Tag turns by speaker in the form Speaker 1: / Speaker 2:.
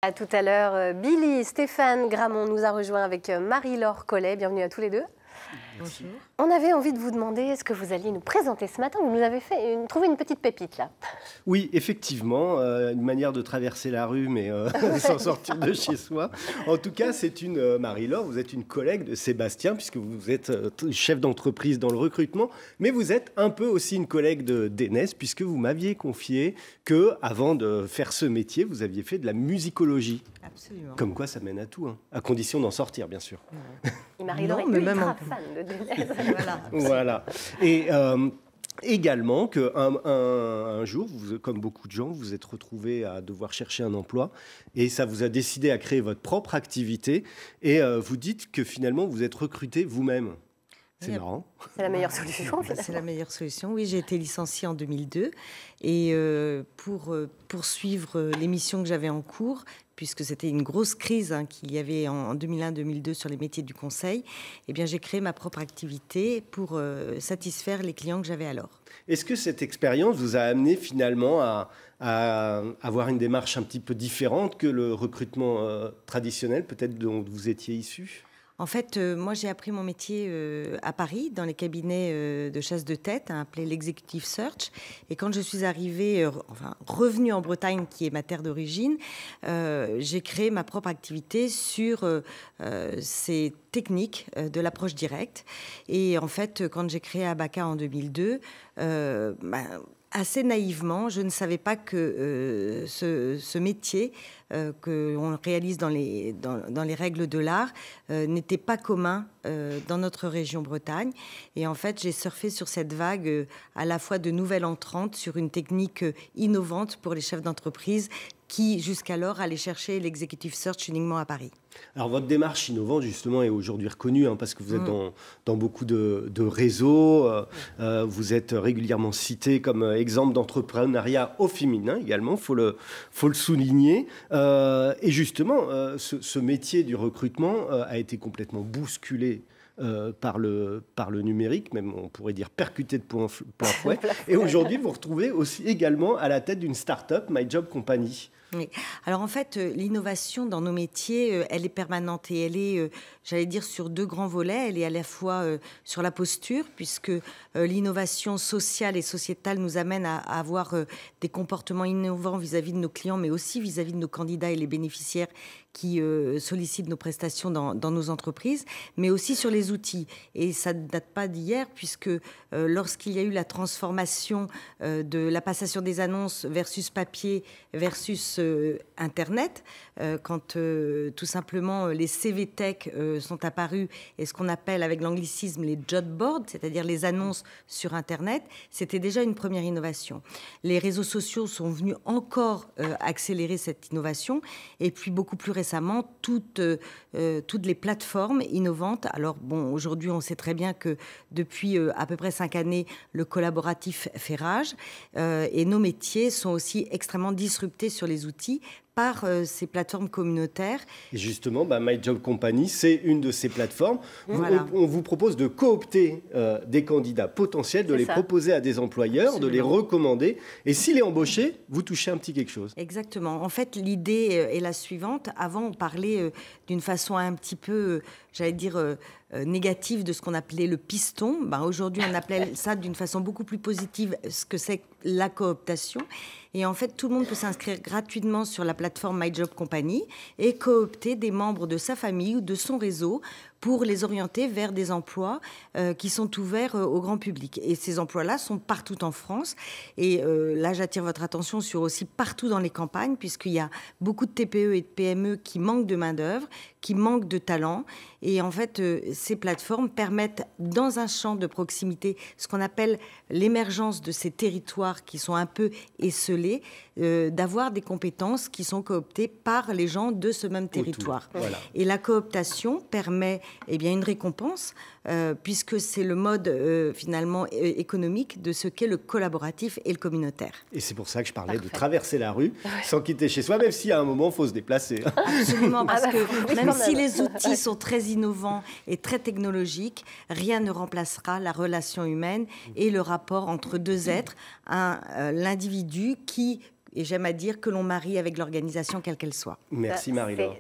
Speaker 1: À tout à l'heure, Billy, Stéphane Gramont nous a rejoint avec Marie-Laure Collet. Bienvenue à tous les deux.
Speaker 2: Bonjour.
Speaker 1: On avait envie de vous demander ce que vous alliez nous présenter ce matin. Vous nous avez trouvé une petite pépite là.
Speaker 3: Oui, effectivement, une manière de traverser la rue, mais sans sortir de chez soi. En tout cas, c'est Marie-Laure, vous êtes une collègue de Sébastien, puisque vous êtes chef d'entreprise dans le recrutement, mais vous êtes un peu aussi une collègue d'Enès, puisque vous m'aviez confié que, avant de faire ce métier, vous aviez fait de la musicologie.
Speaker 2: Absolument.
Speaker 3: Comme quoi, ça mène à tout, hein, à condition d'en sortir, bien sûr.
Speaker 1: Et Marie-Laure est ultra fan de Denez.
Speaker 3: Voilà. Et également qu'un jour, comme beaucoup de gens, vous vous êtes retrouvés à devoir chercher un emploi et ça vous a décidé à créer votre propre activité et vous dites que finalement, vous êtes recruté vous-même. C'est marrant.
Speaker 1: C'est la meilleure solution, finalement.
Speaker 2: C'est la meilleure solution. Oui, j'ai été licenciée en 2002 et pour poursuivre les missions que j'avais en cours, puisque c'était une grosse crise qu'il y avait en 2001-2002 sur les métiers du conseil, eh bien, j'ai créé ma propre activité pour satisfaire les clients que j'avais alors.
Speaker 3: Est-ce que cette expérience vous a amené finalement à avoir une démarche un petit peu différente que le recrutement traditionnel, peut-être dont vous étiez issu ?
Speaker 2: En fait, moi, j'ai appris mon métier à Paris, dans les cabinets de chasse de tête, appelé l'Executive Search. Et quand je suis arrivée, revenue en Bretagne, qui est ma terre d'origine, j'ai créé ma propre activité sur ces techniques de l'approche directe. Et en fait, quand j'ai créé Abaka en 2002, assez naïvement, je ne savais pas que ce métier que l'on réalise dans les règles de l'art n'était pas commun dans notre région Bretagne. Et en fait, j'ai surfé sur cette vague à la fois de nouvelles entrantes sur une technique innovante pour les chefs d'entreprise qui, jusqu'alors, allaient chercher l'executive search uniquement à Paris.
Speaker 3: Alors, votre démarche innovante, justement, est aujourd'hui reconnue, parce que vous êtes dans beaucoup de réseaux. Vous êtes régulièrement cité comme exemple d'entrepreneuriat au féminin également, faut le souligner. Et justement, ce métier du recrutement a été complètement bousculé par le numérique, même on pourrait dire percuté de plein fouet. Et aujourd'hui, vous vous retrouvez aussi également à la tête d'une start-up, My Job Company.
Speaker 2: Oui. Alors en fait, l'innovation dans nos métiers, elle est permanente et elle est, j'allais dire, sur deux grands volets. Elle est à la fois sur la posture, puisque l'innovation sociale et sociétale nous amène à avoir des comportements innovants vis-à-vis de nos clients, mais aussi vis-à-vis de nos candidats et les bénéficiaires qui sollicitent nos prestations dans nos entreprises, mais aussi sur les outils. Et ça ne date pas d'hier, puisque lorsqu'il y a eu la transformation de la passation des annonces versus papier versus Internet, quand tout simplement les CV Tech sont apparus et ce qu'on appelle avec l'anglicisme les job boards, c'est-à-dire les annonces sur Internet, c'était déjà une première innovation. Les réseaux sociaux sont venus encore accélérer cette innovation et puis beaucoup plus récemment, toutes les plateformes innovantes. Alors bon, aujourd'hui, on sait très bien que depuis à peu près 5 années, le collaboratif fait rage et nos métiers sont aussi extrêmement disruptés sur les outils par ces plateformes communautaires.
Speaker 3: Et justement, My Job Company, c'est une de ces plateformes.
Speaker 2: Voilà.
Speaker 3: On vous propose de coopter des candidats potentiels, de les proposer à des employeurs,
Speaker 2: Absolument.
Speaker 3: de les recommander. Et s'il est embauché, vous touchez un petit quelque chose.
Speaker 2: Exactement. En fait, l'idée est la suivante. Avant, on parlait d'une façon un petit peu, j'allais dire, négative de ce qu'on appelait le piston. Aujourd'hui, on appelle ça d'une façon beaucoup plus positive, ce que c'est la cooptation. Et en fait, tout le monde peut s'inscrire gratuitement sur la plateforme My Job Company et coopter des membres de sa famille ou de son réseau pour les orienter vers des emplois qui sont ouverts au grand public. Et ces emplois-là sont partout en France. Et là, j'attire votre attention sur aussi partout dans les campagnes, puisqu'il y a beaucoup de TPE et de PME qui manquent de main-d'œuvre, qui manquent de talent. Et en fait, ces plateformes permettent, dans un champ de proximité, ce qu'on appelle l'émergence de ces territoires qui sont un peu esselés, d'avoir des compétences qui sont cooptées par les gens de ce même territoire.
Speaker 3: Voilà.
Speaker 2: Et la cooptation permet une récompense, puisque c'est le mode finalement économique de ce qu'est le collaboratif et le communautaire.
Speaker 3: Et c'est pour ça que je parlais de traverser la rue sans quitter chez soi, même si à un moment, il faut se déplacer.
Speaker 2: Absolument, parce que même si
Speaker 1: même.
Speaker 2: les outils sont très innovants et très technologiques, rien ne remplacera la relation humaine et le rapport entre deux êtres, l'individu qui et j'aime à dire que l'on marie avec l'organisation quelle qu'elle soit.
Speaker 3: Merci Marie-Laure.